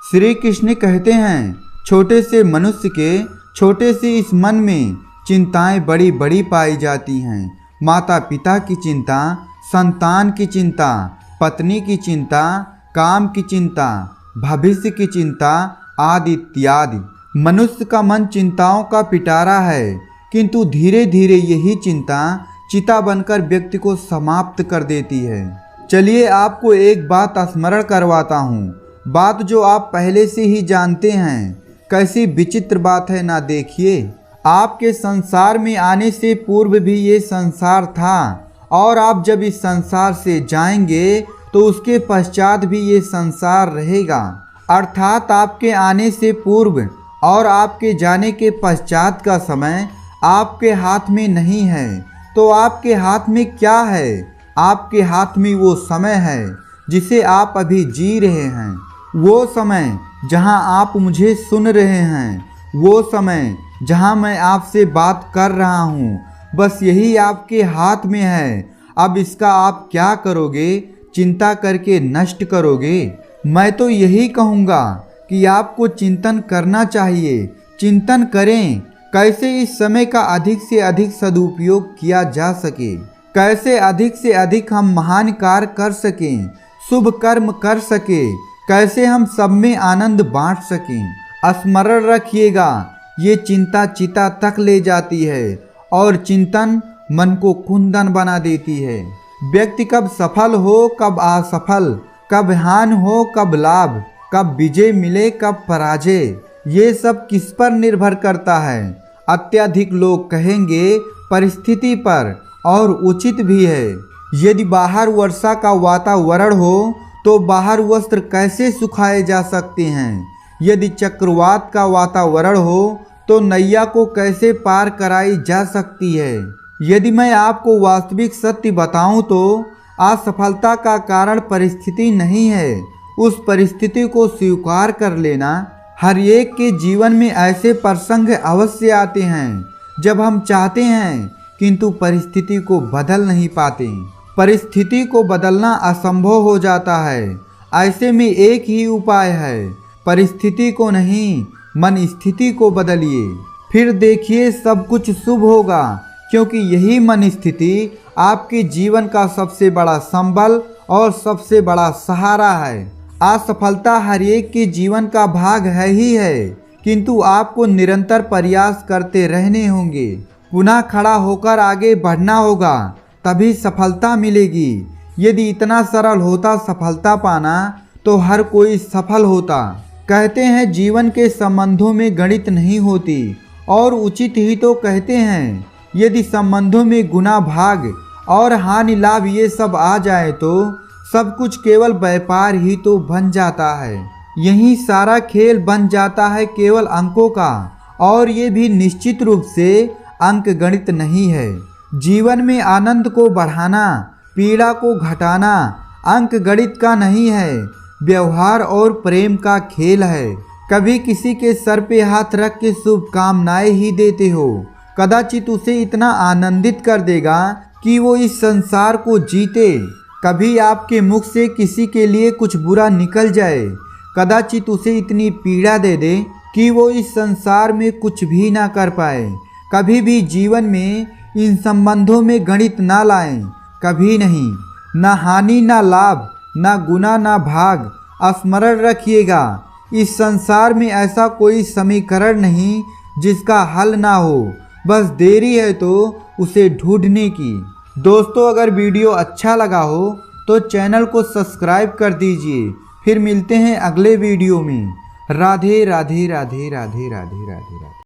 श्री कृष्ण कहते हैं, छोटे से मनुष्य के छोटे से इस मन में चिंताएं बड़ी बड़ी पाई जाती हैं। माता पिता की चिंता, संतान की चिंता, पत्नी की चिंता, काम की चिंता, भविष्य की चिंता आदि इत्यादि। मनुष्य का मन चिंताओं का पिटारा है, किंतु धीरे धीरे यही चिंता चिता बनकर व्यक्ति को समाप्त कर देती है। चलिए आपको एक बात स्मरण करवाता हूँ, बात जो आप पहले से ही जानते हैं। कैसी विचित्र बात है ना, देखिए। आपके संसार में आने से पूर्व भी ये संसार था, और आप जब इस संसार से जाएंगे तो उसके पश्चात भी ये संसार रहेगा। अर्थात आपके आने से पूर्व और आपके जाने के पश्चात का समय आपके हाथ में नहीं है। तो आपके हाथ में क्या है? आपके हाथ में वो समय है जिसे आप अभी जी रहे हैं, वो समय जहां आप मुझे सुन रहे हैं, वो समय जहां मैं आपसे बात कर रहा हूं। बस यही आपके हाथ में है। अब इसका आप क्या करोगे? चिंता करके नष्ट करोगे? मैं तो यही कहूँगा कि आपको चिंतन करना चाहिए। चिंतन करें, कैसे इस समय का अधिक से अधिक सदुपयोग किया जा सके, कैसे अधिक से अधिक हम महान कार्य कर सकें, शुभ कर्म कर सके, कैसे हम सब में आनंद बांट सकें। स्मरण रखिएगा, ये चिंता चिता तक ले जाती है और चिंतन मन को कुंदन बना देती है। व्यक्ति कब सफल हो, कब असफल, कब हानि हो, कब लाभ, कब विजय मिले, कब पराजय, ये सब किस पर निर्भर करता है? अत्यधिक लोग कहेंगे परिस्थिति पर, और उचित भी है। यदि बाहर वर्षा का वातावरण हो तो बाहर वस्त्र कैसे सुखाए जा सकते हैं? यदि चक्रवात का वातावरण हो तो नैया को कैसे पार कराई जा सकती है? यदि मैं आपको वास्तविक सत्य बताऊं तो असफलता का कारण परिस्थिति नहीं है, उस परिस्थिति को स्वीकार कर लेना। हर एक के जीवन में ऐसे प्रसंग अवश्य आते हैं जब हम चाहते हैं किंतु परिस्थिति को बदल नहीं पाते। परिस्थिति को बदलना असंभव हो जाता है। ऐसे में एक ही उपाय है, परिस्थिति को नहीं, मन स्थिति को बदलिए। फिर देखिए सब कुछ शुभ होगा, क्योंकि यही मन स्थिति आपके जीवन का सबसे बड़ा संबल और सबसे बड़ा सहारा है। असफलता हर एक के जीवन का भाग है ही है, किंतु आपको निरंतर प्रयास करते रहने होंगे। पुनः खड़ा होकर आगे बढ़ना होगा, तभी सफलता मिलेगी। यदि इतना सरल होता सफलता पाना तो हर कोई सफल होता। कहते हैं जीवन के संबंधों में गणित नहीं होती, और उचित ही तो कहते हैं। यदि संबंधों में गुना भाग और हानि लाभ ये सब आ जाए तो सब कुछ केवल व्यापार ही तो बन जाता है। यही सारा खेल बन जाता है केवल अंकों का, और ये भी निश्चित रूप से अंक गणित नहीं है। जीवन में आनंद को बढ़ाना, पीड़ा को घटाना अंक गणित का नहीं है, व्यवहार और प्रेम का खेल है। कभी किसी के सर पे हाथ रख के शुभकामनाएं ही देते हो, कदाचित उसे इतना आनंदित कर देगा कि वो इस संसार को जीते। कभी आपके मुख से किसी के लिए कुछ बुरा निकल जाए, कदाचित उसे इतनी पीड़ा दे दे कि वो इस संसार में कुछ भी ना कर पाए। कभी भी जीवन में इन संबंधों में गणित ना लाएं, कभी नहीं। ना हानि ना लाभ, ना गुना ना भाग। स्मरण रखिएगा, इस संसार में ऐसा कोई समीकरण नहीं जिसका हल ना हो, बस देरी है तो उसे ढूंढने की। दोस्तों, अगर वीडियो अच्छा लगा हो तो चैनल को सब्सक्राइब कर दीजिए। फिर मिलते हैं अगले वीडियो में। राधे राधे राधे राधे राधे राधे राधे।